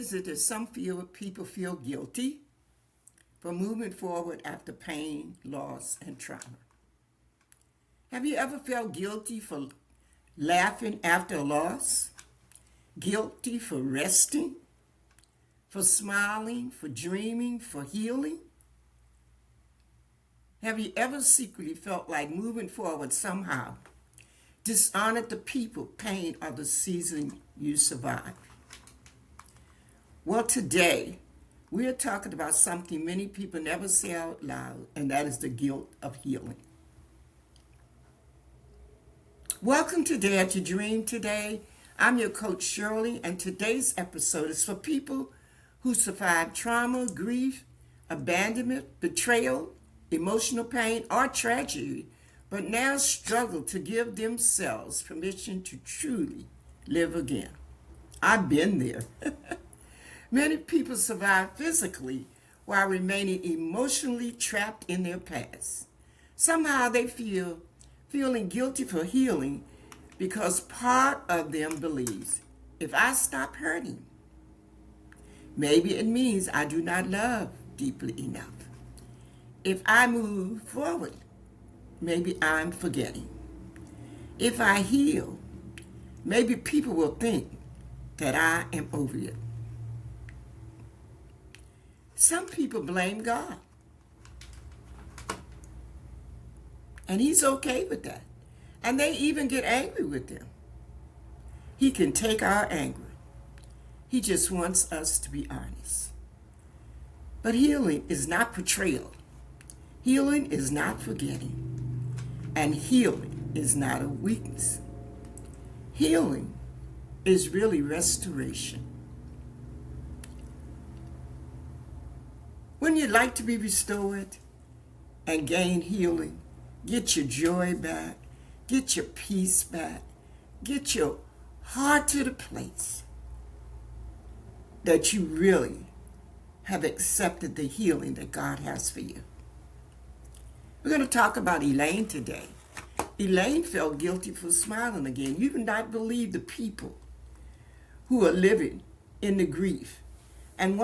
is it that people feel guilty for moving forward after pain, loss, and trauma? Have you ever felt guilty for laughing after a loss? Guilty for resting? For smiling? For dreaming? For healing? Have you ever secretly felt like moving forward somehow dishonored the people, pain, or the season you survived? Well, today we're talking about something many people never say out loud, and that is the guilt of healing. Welcome to Dare to Dream Today. I'm your coach Shirley, and today's episode is for people who survived trauma, grief, abandonment, betrayal, emotional pain, or tragedy, but now struggle to give themselves permission to truly live again. I've been there. Many people survive physically while remaining emotionally trapped in their past. Somehow they feeling guilty for healing because part of them believes, if I stop hurting, maybe it means I do not love deeply enough. If I move forward, maybe I'm forgetting. If I heal, maybe people will think that I am over it. Some people blame God. And he's okay with that. And they even get angry with them. He can take our anger. He just wants us to be honest. But healing is not betrayal. Healing is not forgetting. And healing is not a weakness. Healing is really restoration. Wouldn't you like to be restored and gain healing? Get your joy back. Get your peace back. Get your heart to the place that you really have accepted the healing that God has for you. We're going to talk about Elaine today. Elaine felt guilty for smiling again. You cannot believe the people who are living in the grief. And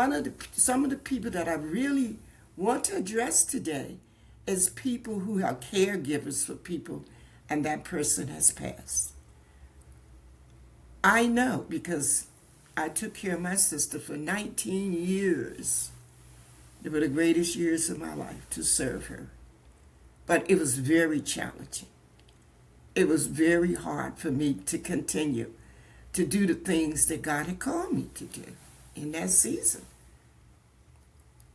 some of the people that I really want to address today is people who are caregivers for people and that person has passed. I know because I took care of my sister for 19 years. They were the greatest years of my life to serve her. But it was very challenging. It was very hard for me to continue to do the things that God had called me to do in that season.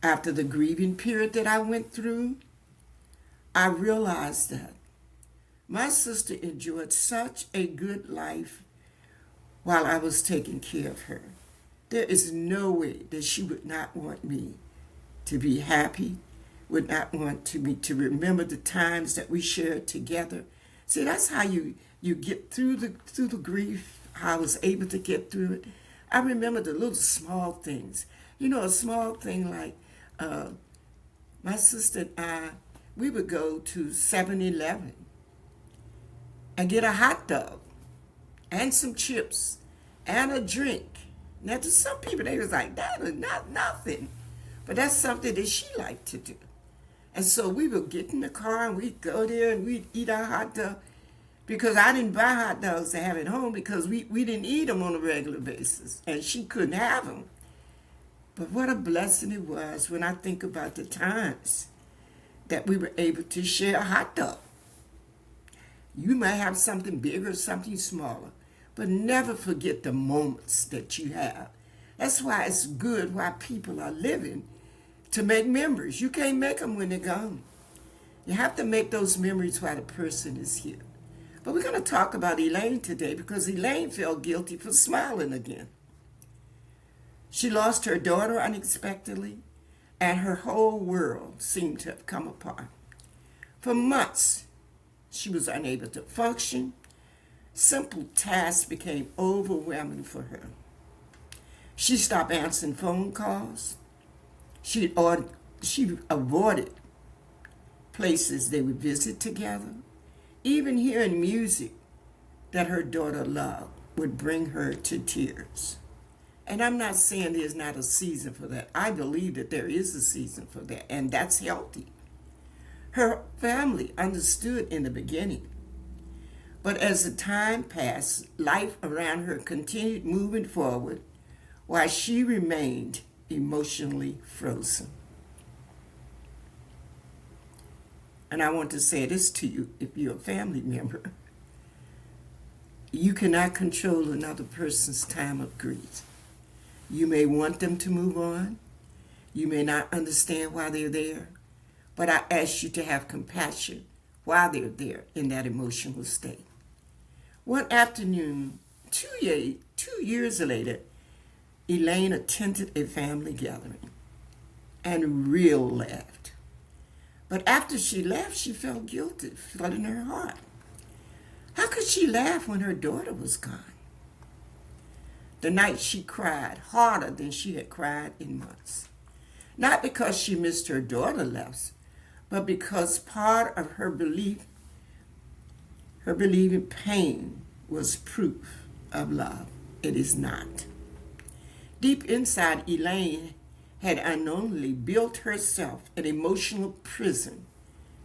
After the grieving period that I went through, I realized that my sister enjoyed such a good life while I was taking care of her. There is no way that she would not want me to be happy, would not want me to remember the times that we shared together. See, that's how you get through the grief, how I was able to get through it. I remember the little small things. You know, a small thing like my sister and I, we would go to 7-Eleven and get a hot dog and some chips and a drink. Now, to some people, they was like, that is not nothing. But that's something that she liked to do. And so we would get in the car and we'd go there and we'd eat our hot dog. Because I didn't buy hot dogs to have at home because we didn't eat them on a regular basis. And she couldn't have them. But what a blessing it was when I think about the times that we were able to share a hot dog. You might have something bigger, something smaller, but never forget the moments that you have. That's why it's good while people are living to make memories. You can't make them when they're gone. You have to make those memories while the person is here. But we're going to talk about Elaine today because Elaine felt guilty for smiling again. She lost her daughter unexpectedly, and her whole world seemed to have come apart. For months, she was unable to function. Simple tasks became overwhelming for her. She stopped answering phone calls. She avoided places they would visit together. Even hearing music that her daughter loved would bring her to tears. And I'm not saying there's not a season for that. I believe that there is a season for that, and that's healthy. Her family understood in the beginning. But as the time passed, life around her continued moving forward while she remained emotionally frozen. And I want to say this to you, if you're a family member. You cannot control another person's time of grief. You may want them to move on. You may not understand why they're there. But I ask you to have compassion while they're there in that emotional state. One afternoon, 2 years later, Elaine attended a family gathering and real laughed. But after she left, she felt guilty, felt in her heart. How could she laugh when her daughter was gone? The night she cried harder than she had cried in months. Not because she missed her daughter less, but because part of her believing pain was proof of love. It is not. Deep inside, Elaine had unknowingly built herself an emotional prison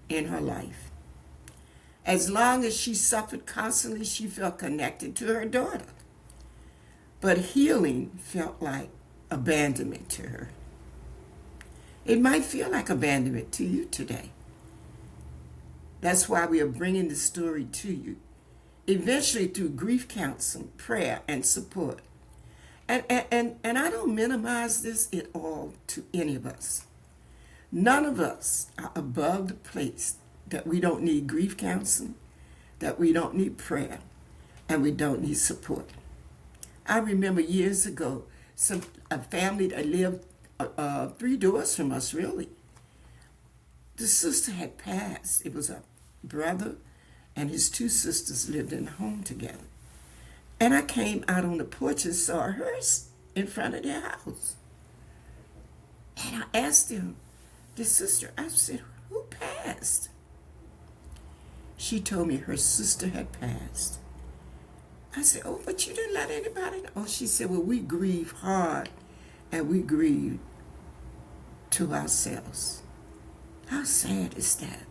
in her life. As long as she suffered constantly, she felt connected to her daughter. But healing felt like abandonment to her. It might feel like abandonment to you today. That's why we are bringing this story to you. Eventually through grief counseling, prayer, and support. And I don't minimize this at all to any of us. None of us are above the place that we don't need grief counseling, that we don't need prayer, and we don't need support. I remember years ago, a family that lived 3 doors from us, really. The sister had passed. It was a brother and his 2 sisters lived in the home together. And I came out on the porch and saw a hearse in front of their house. And I asked them, the sister, I said, who passed? She told me her sister had passed. I said, oh, but you didn't let anybody know. Oh, she said, well, we grieve hard and we grieve to ourselves. How sad is that?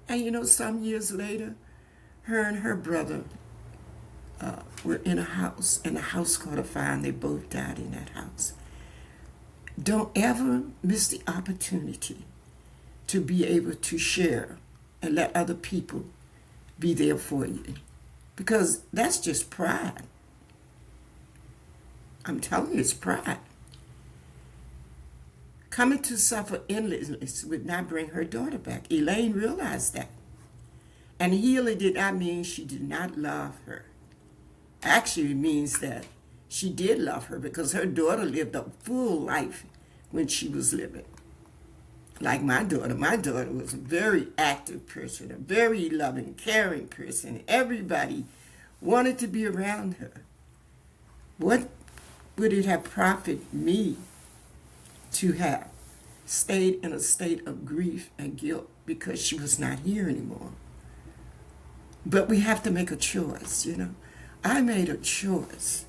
And you know, some years later, her and her brother were in a house, and the house caught a fire, and they both died in that house. Don't ever miss the opportunity to be able to share and let other people be there for you, because that's just pride. I'm telling you, it's pride. Coming to suffer endlessly would not bring her daughter back. Elaine realized that. And healing did not mean she did not love her. Actually, it means that she did love her, because her daughter lived a full life when she was living. Like my daughter was a very active person, a very loving, caring person. Everybody wanted to be around her. What would it have profited me to have stayed in a state of grief and guilt because she was not here anymore? But we have to make a choice, you know. I made a choice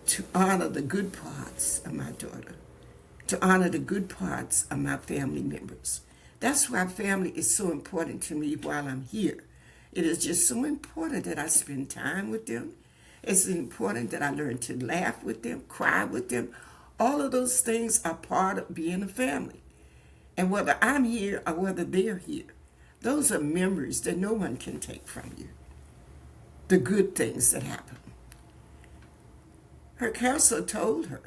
to honor the good parts of my daughter, to honor the good parts of my family members. That's why family is so important to me while I'm here. It is just so important that I spend time with them. It's important that I learn to laugh with them, cry with them. All of those things are part of being a family. And whether I'm here or whether they're here, those are memories that no one can take from you. The good things that happen. Her counselor told her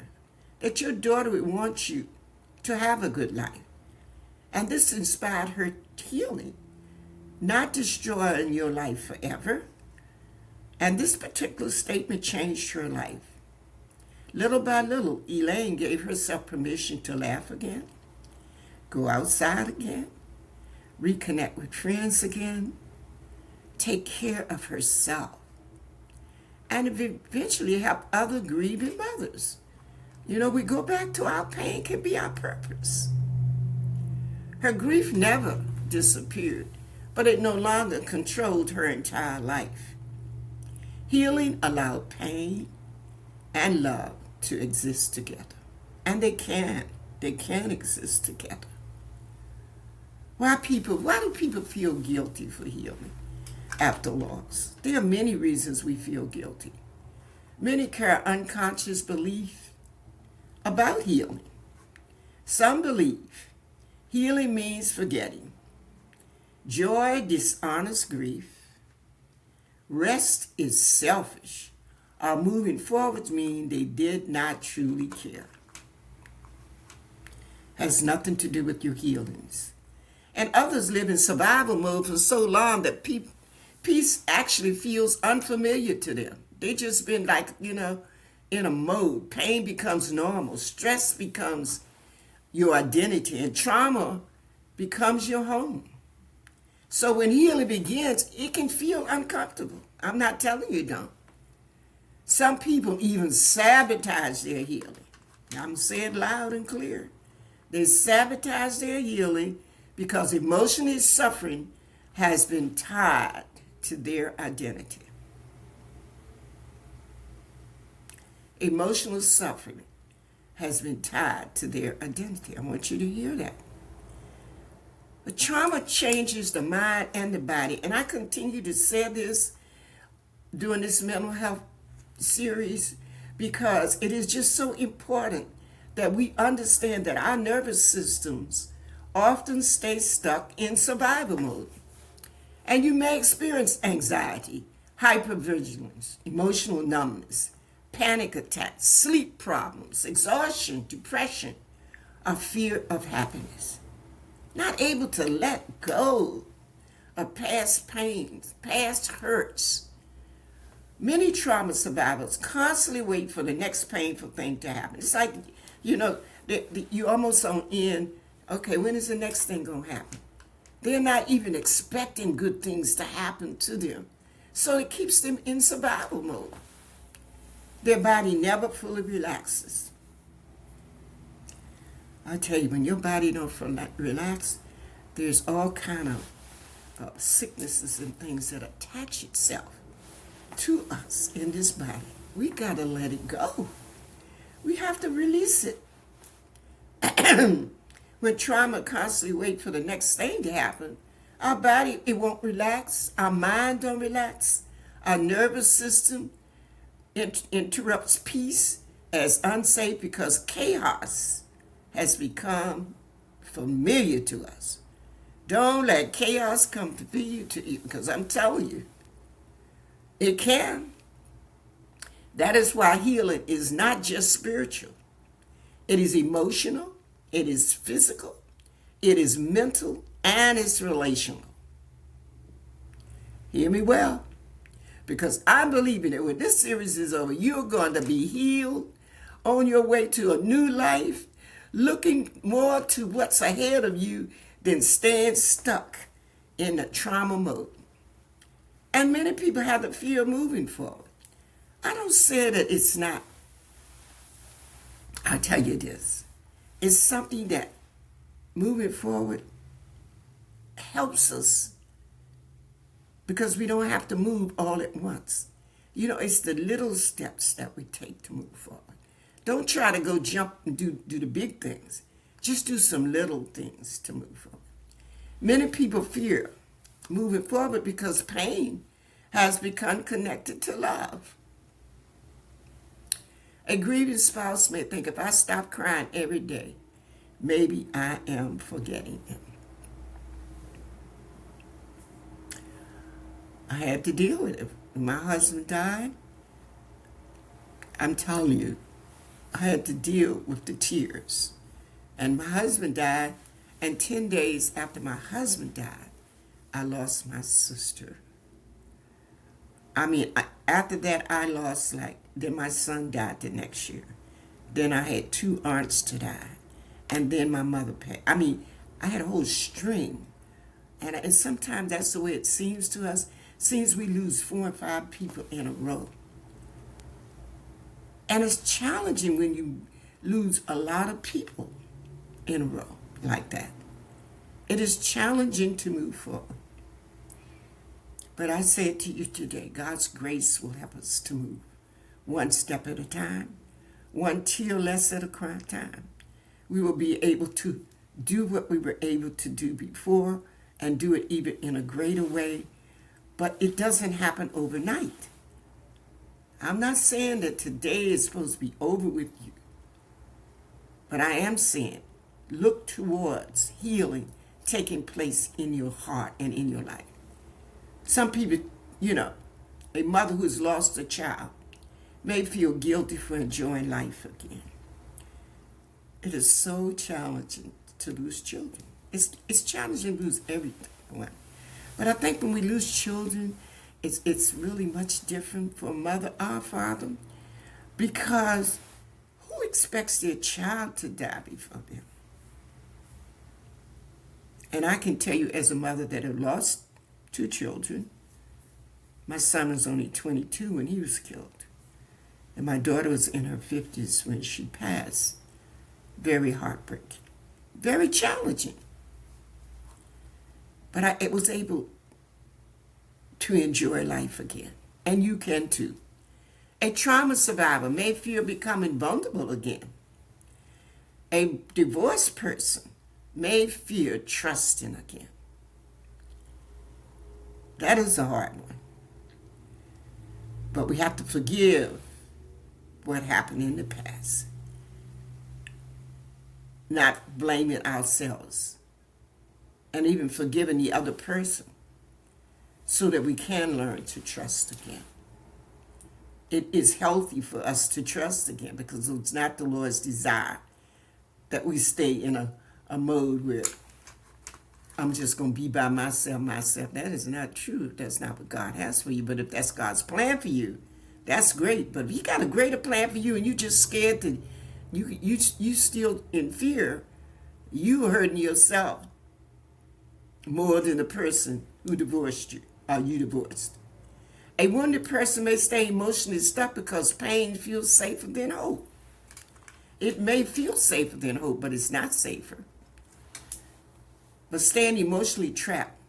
that your daughter would want you to have a good life. And this inspired her healing, not destroying your life forever. And this particular statement changed her life. Little by little, Elaine gave herself permission to laugh again, go outside again, reconnect with friends again, take care of herself, and eventually help other grieving mothers. You know, we go back to our pain can be our purpose. Her grief never disappeared, but it no longer controlled her entire life. Healing allowed pain and love to exist together. And they can. They can exist together. Why do people feel guilty for healing after loss? There are many reasons we feel guilty. Many carry unconscious belief about healing. Some believe healing means forgetting. Joy dishonors grief. Rest is selfish. Or moving forward means they did not truly care. Has nothing to do with your healings. And others live in survival mode for so long that peace actually feels unfamiliar to them. They just been like, in a mode. Pain becomes normal. Stress becomes your identity. And trauma becomes your home. So when healing begins, it can feel uncomfortable. I'm not telling you don't. Some people even sabotage their healing. I'm saying it loud and clear. They sabotage their healing because emotional suffering has been tied to their identity. Emotional suffering has been tied to their identity. I want you to hear that. The trauma changes the mind and the body. And I continue to say this during this mental health series because it is just so important that we understand that our nervous systems often stay stuck in survival mode. And you may experience anxiety, hypervigilance, emotional numbness, panic attacks, sleep problems, exhaustion, depression, or fear of happiness. Not able to let go of past pains, past hurts. Many trauma survivors constantly wait for the next painful thing to happen. It's like, you're almost on end, okay, when is the next thing going to happen? They're not even expecting good things to happen to them. So it keeps them in survival mode. Their body never fully relaxes. I tell you, when your body don't relax, there's all kind of sicknesses and things that attach itself to us in this body. We got to let it go. We have to release it. When trauma constantly waits for the next thing to happen, our body, it won't relax. Our mind don't relax. Our nervous system interrupts peace as unsafe because chaos has become familiar to us. Don't let chaos come to you, because I'm telling you, it can. That is why healing is not just spiritual. It is emotional, it is physical, it is mental, and it's relational. Hear me well, because I'm believing that when this series is over, you're going to be healed, on your way to a new life, looking more to what's ahead of you than staying stuck in the trauma mode. And many people have the fear of moving forward. I don't say that it's not. I'll tell you this. It's something that moving forward helps us because we don't have to move all at once. It's the little steps that we take to move forward. Don't try to go jump and do the big things. Just do some little things to move forward. Many people fear moving forward because pain has become connected to love. A grieving spouse may think, if I stop crying every day, maybe I am forgetting him. I had to deal with it. When my husband died, I'm telling you, I had to deal with the tears. And my husband died, and 10 days after my husband died, I lost my sister. After that, I lost, then my son died the next year. Then I had 2 aunts to die. And then my mother passed. I had a whole string. And sometimes that's the way it seems to us. Seems we lose 4 and 5 people in a row. And it's challenging when you lose a lot of people in a row like that. It is challenging to move forward. But I say it to you today, God's grace will help us to move one step at a time, one tear less at a time. We will be able to do what we were able to do before and do it even in a greater way. But it doesn't happen overnight. I'm not saying that today is supposed to be over with you. But I am saying, look towards healing taking place in your heart and in your life. Some people, a mother who's lost a child may feel guilty for enjoying life again. It is so challenging to lose children. It's challenging to lose everyone. But I think when we lose children, it's really much different for a mother or father, because who expects their child to die before them? And I can tell you, as a mother that had lost 2 children, my son was only 22 when he was killed. And my daughter was in her 50s when she passed. Very heartbreaking. Very challenging. But I was able to enjoy life again. And you can too. A trauma survivor may fear becoming vulnerable again. A divorced person may fear trusting again. That is a hard one. But we have to forgive what happened in the past. Not blaming ourselves. And even forgiving the other person, so that we can learn to trust again. It is healthy for us to trust again, because it's not the Lord's desire that we stay in a mode where I'm just going to be by myself. That is not true. That's not what God has for you. But if that's God's plan for you, that's great. But if He got a greater plan for you and you just scared to, you still in fear, you are hurting yourself more than the person who divorced you, or you divorced. A wounded person may stay emotionally stuck because pain feels safer than hope. It may feel safer than hope, but it's not safer. But staying emotionally trapped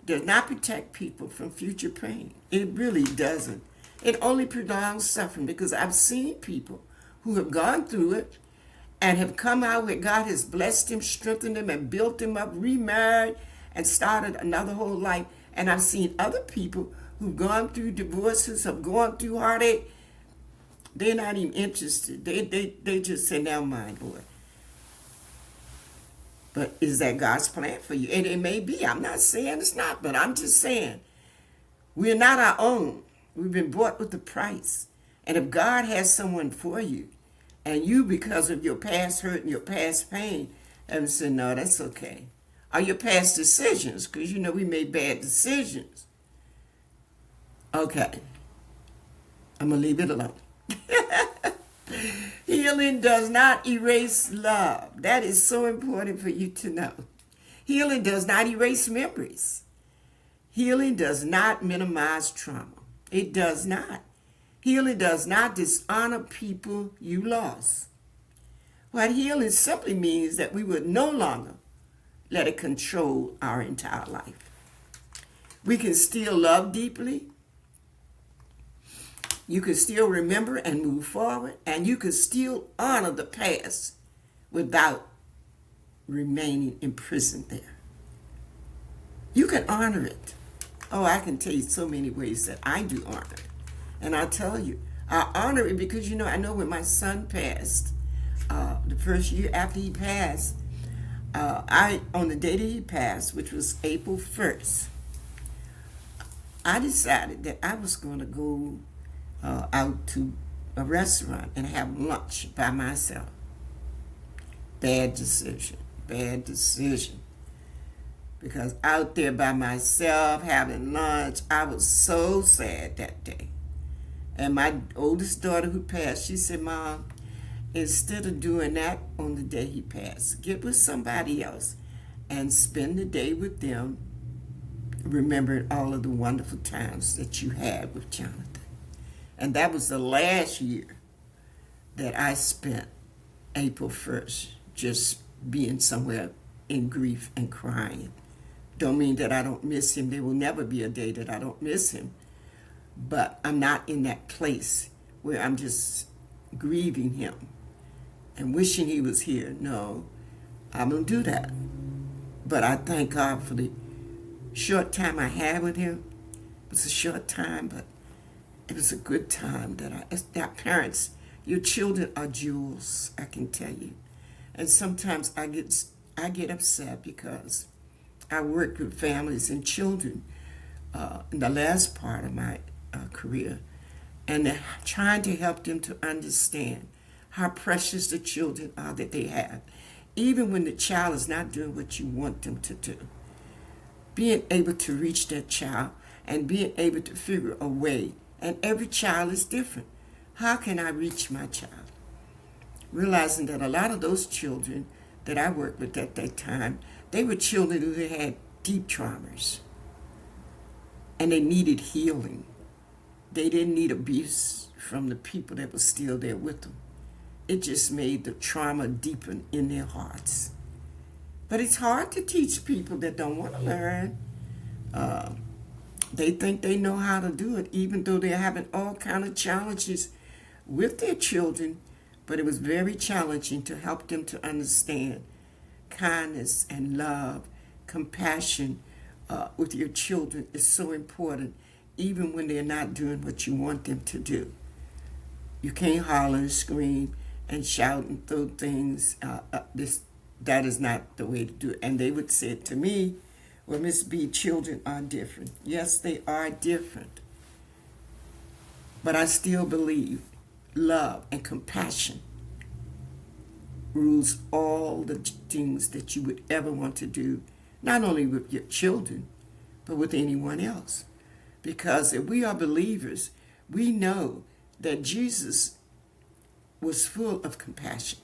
does not protect people from future pain. It really doesn't. It only prolongs suffering, because I've seen people who have gone through it and have come out where God has blessed them, strengthened them, and built them up, remarried, and started another whole life. And I've seen other people who've gone through divorces, have gone through heartache. They're not even interested. They just say, never mind, Lord. But is that God's plan for you? And it may be. I'm not saying it's not, but I'm just saying we're not our own. We've been bought with a price. And if God has someone for you, and you, because of your past hurt and your past pain, haven't said, no, that's okay. Or your past decisions, because we made bad decisions. Okay. I'm going to leave it alone. Healing does not erase love. That is so important for you to know. Healing does not erase memories. Healing does not minimize trauma. It does not. Healing does not dishonor people you lost. What healing simply means that we would no longer let it control our entire life. We can still love deeply. You can still remember and move forward, and you can still honor the past without remaining imprisoned there. You can honor it. Oh, I can tell you so many ways that I do honor it. And I'll tell you, I honor it because, I know when my son passed, the first year after he passed, on the day that he passed, which was April 1st, I decided that I was going to go out to a restaurant and have lunch by myself. Bad decision. Because out there by myself having lunch, I was so sad that day. And my oldest daughter who passed, she said, Mom, instead of doing that on the day he passed, get with somebody else and spend the day with them, remembering all of the wonderful times that you had with Jonathan. And that was the last year that I spent April 1st just being somewhere in grief and crying. Don't mean that I don't miss him. There will never be a day that I don't miss him. But I'm not in that place where I'm just grieving him. and wishing he was here. No, I don't do that. But I thank God for the short time I had with him. It was a short time, but it was a good time that parents, your children are jewels, I can tell you. And sometimes I get upset because I worked with families and children in the last part of my career, and trying to help them to understand how precious the children are that they have, even when the child is not doing what you want them to do. Being able to reach that child and being able to figure a way, and every child is different. How can I reach my child? Realizing that a lot of those children that I worked with at that time, they were children who had deep traumas, and they needed healing. They didn't need abuse from the people that were still there with them. It just made the trauma deepen in their hearts. But it's hard to teach people that don't want to learn. They think they know how to do it, even though they're having all kind of challenges with their children. But it was very challenging to help them to understand kindness and love, compassion with your children is so important, even when they're not doing what you want them to do. You can't holler and scream and shout and throw things. That is not the way to do it. And they would say to me, well, Miss B, children are different. Yes, they are different. But I still believe love and compassion rules all the things that you would ever want to do, not only with your children, but with anyone else. Because if we are believers, we know that Jesus was full of compassion.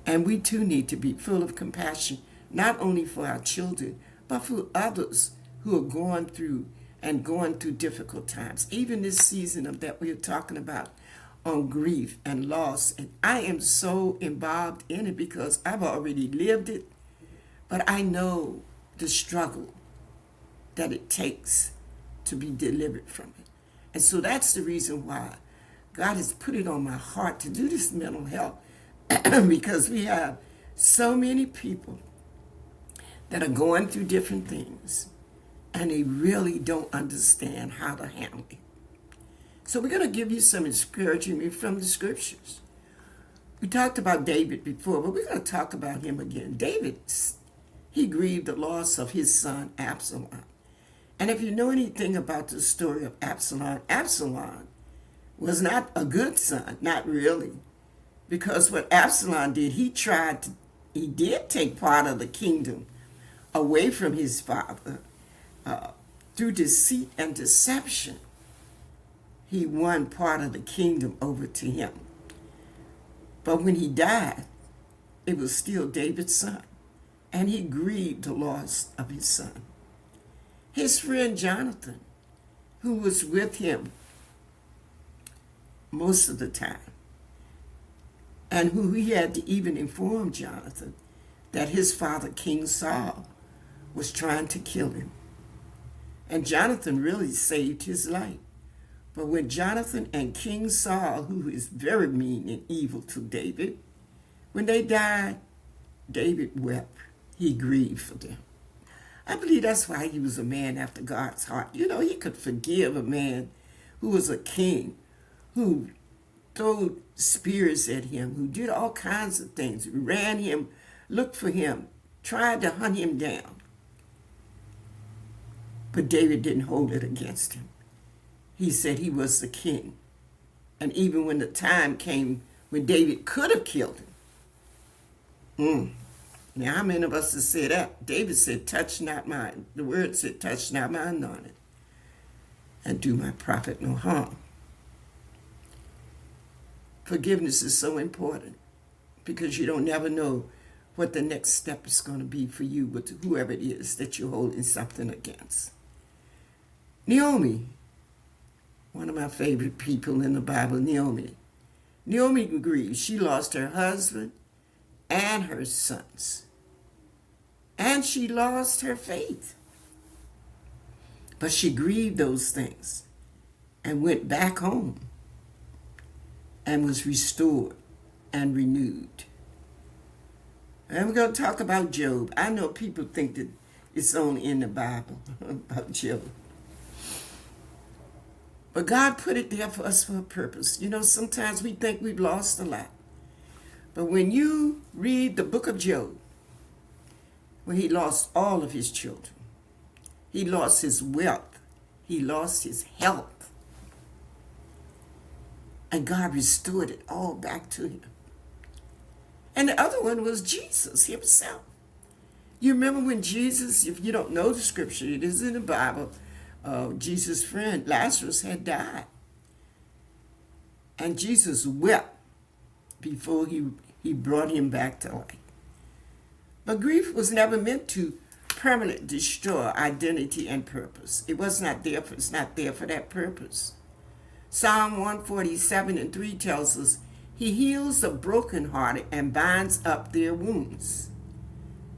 And we too need to be full of compassion, not only for our children, but for others who are going through difficult times. Even this season of that we are talking about on grief and loss. And I am so involved in it because I've already lived it, but I know the struggle that it takes to be delivered from it. And so that's the reason why God has put it on my heart to do this mental health, because we have so many people that are going through different things and they really don't understand how to handle it. So we're going to give you some encouragement from the scriptures. We talked about David before, but we're going to talk about him again. David, he grieved the loss of his son Absalom. And if you know anything about the story of Absalom, Absalom was not a good son, not really. Because what Absalom did, he did take part of the kingdom away from his father through deceit and deception. He won part of the kingdom over to him. But when he died, it was still David's son, and he grieved the loss of his son. His friend Jonathan, who was with him most of the time, and who he had to even inform Jonathan that his father, King Saul, was trying to kill him. And Jonathan really saved his life. But when Jonathan and King Saul, who is very mean and evil to David, when they died, David wept. He grieved for them. I believe that's why he was a man after God's heart. You know, he could forgive a man who was a king, who threw spears at him, who did all kinds of things, who ran him, looked for him, tried to hunt him down. But David didn't hold it against him. He said he was the king. And even when the time came when David could have killed him. Now, how many of us have said that? David said, touch not mine. The word said, touch not my anointed, and do my prophet no harm. Forgiveness is so important because you don't never know what the next step is going to be for you with whoever it is that you're holding something against. Naomi, one of my favorite people in the Bible, Naomi. Naomi grieved. She lost her husband and her sons. And she lost her faith. But she grieved those things and went back home and was restored and renewed. And we're going to talk about Job. I know people think that it's only in the Bible about Job. But God put it there for us for a purpose. You know, sometimes we think we've lost a lot. But when you read the book of Job, when he lost all of his children, he lost his wealth, he lost his health, and God restored it all back to him. And the other one was Jesus himself. You remember when Jesus, if you don't know the scripture, it is in the Bible, Jesus' friend Lazarus had died. And Jesus wept before he brought him back to life. But grief was never meant to permanently destroy identity and purpose. It's not there for that purpose. Psalm 147:3 tells us, he heals the brokenhearted and binds up their wounds.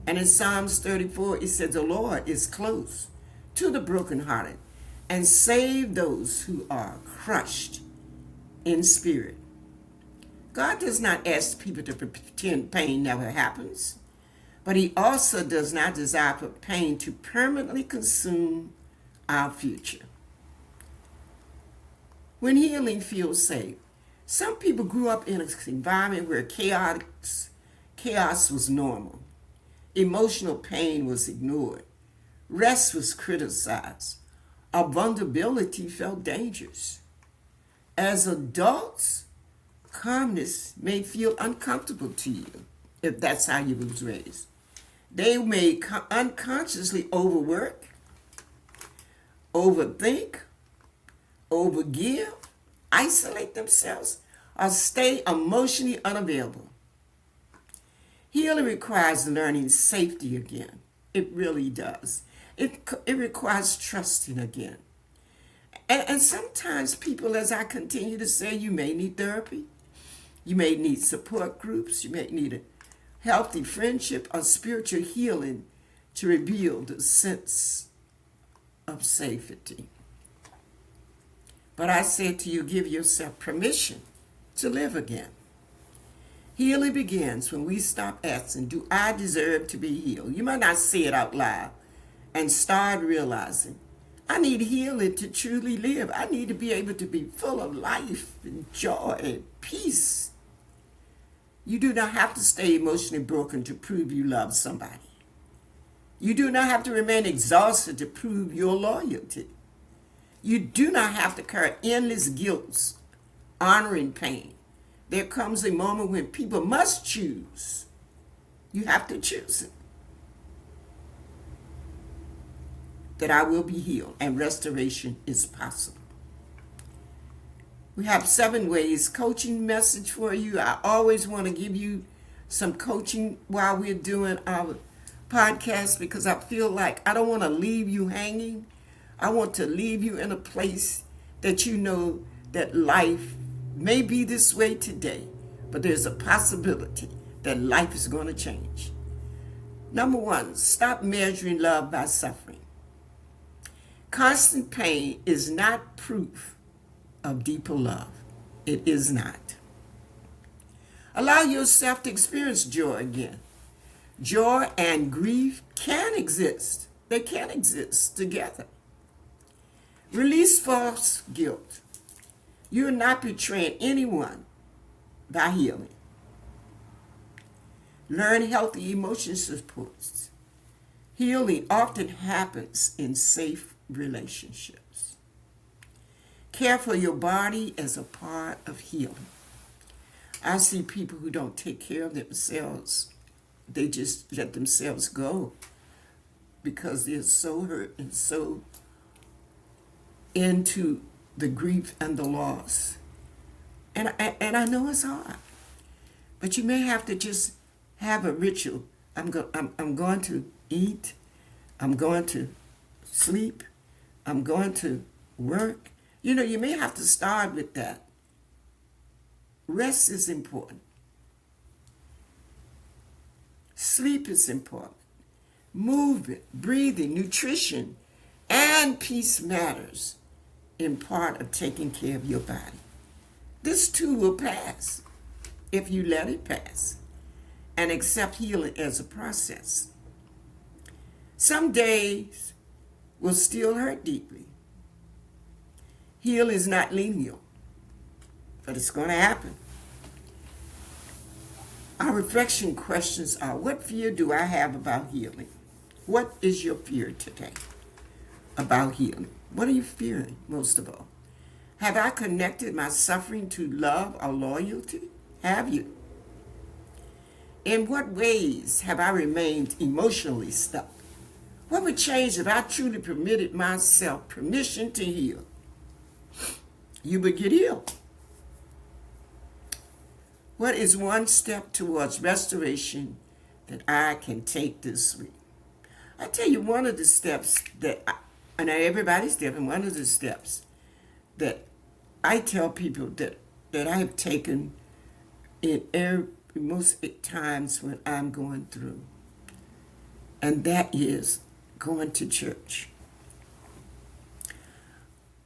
And in Psalms 34, it says, the Lord is close to the brokenhearted and save those who are crushed in spirit. God does not ask people to pretend pain never happens, but he also does not desire for pain to permanently consume our future. When healing feels safe, some people grew up in an environment where chaos was normal. Emotional pain was ignored. Rest was criticized. Our vulnerability felt dangerous. As adults, calmness may feel uncomfortable to you if that's how you was raised. They may unconsciously overwork, overthink, overgive, isolate themselves, or stay emotionally unavailable. Healing requires learning safety again. It really does. It requires trusting again. And sometimes people, as I continue to say, you may need therapy. You may need support groups. You may need a healthy friendship or spiritual healing to rebuild a sense of safety. But I said to you, give yourself permission to live again. Healing begins when we stop asking, do I deserve to be healed? You might not say it out loud, and start realizing, I need healing to truly live. I need to be able to be full of life and joy and peace. You do not have to stay emotionally broken to prove you love somebody. You do not have to remain exhausted to prove your loyalty. You do not have to carry endless guilt, honoring pain. There comes a moment when people must choose. You have to choose it. That I will be healed and restoration is possible. We have 7 ways coaching message for you. I always want to give you some coaching while we're doing our podcast because I feel like I don't want to leave you hanging. I want to leave you in a place that you know that life may be this way today, but there's a possibility that life is going to change. Number 1, stop measuring love by suffering. Constant pain is not proof of deeper love. It is not. Allow yourself to experience joy again. Joy and grief can exist. They can exist together. Release false guilt. You're not betraying anyone by healing. Learn healthy emotion supports. Healing often happens in safe relationships. Care for your body as a part of healing. I see people who don't take care of themselves. They just let themselves go because they're so hurt and so into the grief and the loss. And I know it's hard. But you may have to just have a ritual. I'm going to eat. I'm going to sleep. I'm going to work. You know, you may have to start with that. Rest is important. Sleep is important. Movement, breathing, nutrition, and peace matters in part of taking care of your body. This too will pass. if you let it pass and accept healing as a process. Some days will still hurt deeply. Healing is not linear, but it's going to happen. Our reflection questions are, what fear do I have about healing? What is your fear today about healing? What are you fearing most of all? Have I connected my suffering to love or loyalty? Have you? In what ways have I remained emotionally stuck? What would change if I truly permitted myself permission to heal? You would get healed. What is one step towards restoration that I can take this week? I tell you, one of the steps and everybody's different, one of the steps that I tell people that I have taken in most times when I'm going through, and that is going to church.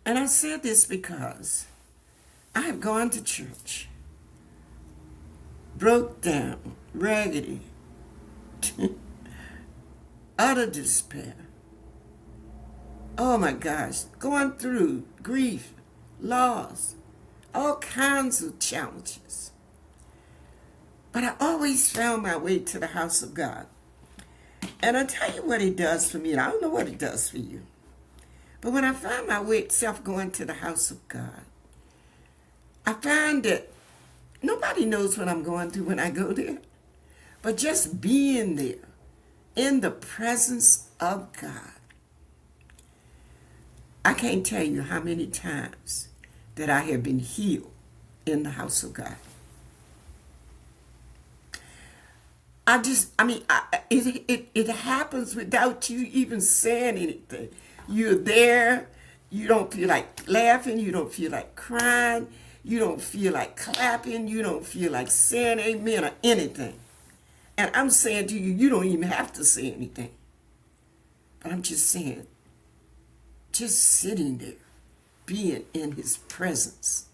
And I said this because I have gone to church, broke down, raggedy, utter despair. Oh my gosh, going through grief, loss, all kinds of challenges. But I always found my way to the house of God. And I tell you what it does for me, and I don't know what it does for you. But when I find myself going to the house of God, I find that nobody knows what I'm going through when I go there. But just being there in the presence of God, I can't tell you how many times that I have been healed in the house of God. It happens without you even saying anything. You're there. You don't feel like laughing. You don't feel like crying. You don't feel like clapping. You don't feel like saying amen or anything. And I'm saying to you, you don't even have to say anything. But I'm just saying, just sitting there, being in his presence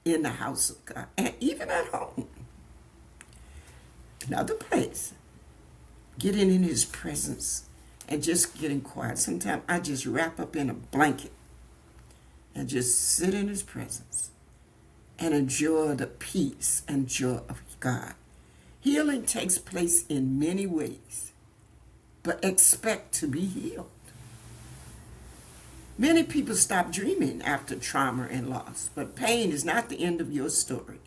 in the house of God, and even at home, another place, getting in his presence and just getting quiet. Sometimes I just wrap up in a blanket and just sit in his presence and enjoy the peace and joy of God. Healing takes place in many ways, but expect to be healed. Many people stop dreaming after trauma and loss, but pain is not the end of your story.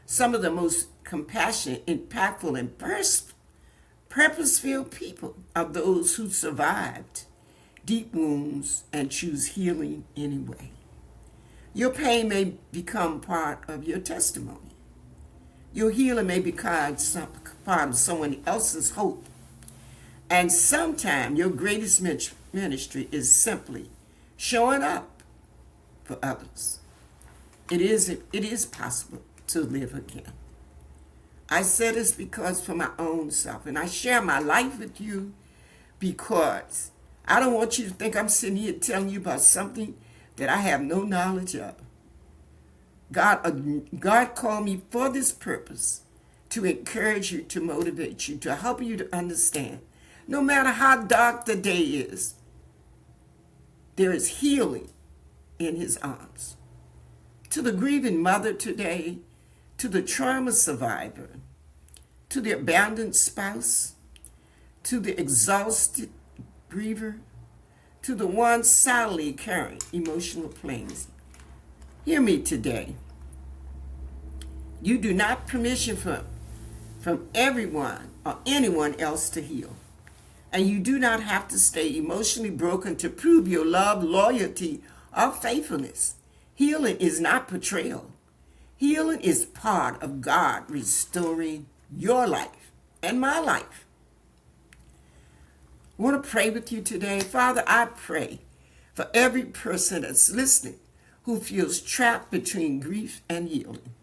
Some of the most compassionate, impactful, and purpose-filled people are those who survived deep wounds and choose healing anyway. Your pain may become part of your testimony. Your healing may become part of someone else's hope. And sometimes your greatest ministry is simply showing up for others. It is possible to live again. I say this because for my own self, and I share my life with you because I don't want you to think I'm sitting here telling you about something that I have no knowledge of. God called me for this purpose, to encourage you, to motivate you, to help you to understand. No matter how dark the day is, there is healing in his arms. To the grieving mother today, to the trauma survivor, to the abandoned spouse, to the exhausted griever, to the one silently carrying emotional pains. Hear me today. You do not permission from everyone or anyone else to heal. And you do not have to stay emotionally broken to prove your love, loyalty, or faithfulness. Healing is not betrayal. Healing is part of God restoring your life and my life. I want to pray with you today. Father, I pray for every person that's listening who feels trapped between grief and healing.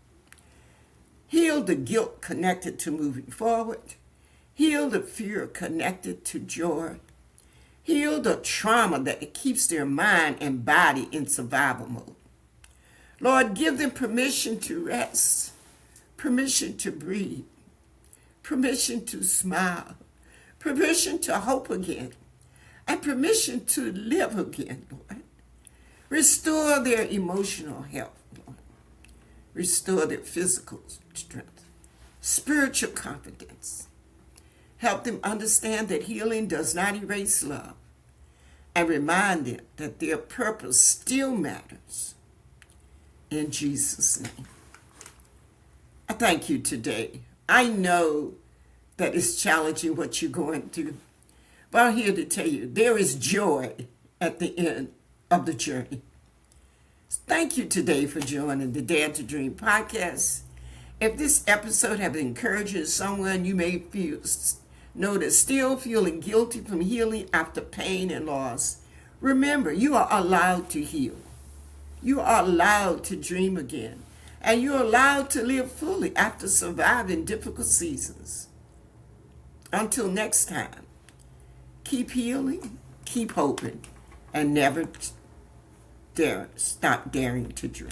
Heal the guilt connected to moving forward. Heal the fear connected to joy. Heal the trauma that keeps their mind and body in survival mode. Lord, give them permission to rest, permission to breathe, permission to smile, permission to hope again, and permission to live again, Lord. Restore their emotional health, Lord. Restore their physical strength, spiritual confidence. Help them understand that healing does not erase love, and remind them that their purpose still matters. In Jesus' name. I thank you today. I know that it's challenging what you're going through, but I'm here to tell you there is joy at the end of the journey. Thank you today for joining the Dare to Dream podcast. If this episode has encouraged someone you may know that still feeling guilty from healing after pain and loss, remember you are allowed to heal. You are allowed to dream again. And you're allowed to live fully after surviving difficult seasons. Until next time, keep healing, keep hoping, and never stop daring to dream.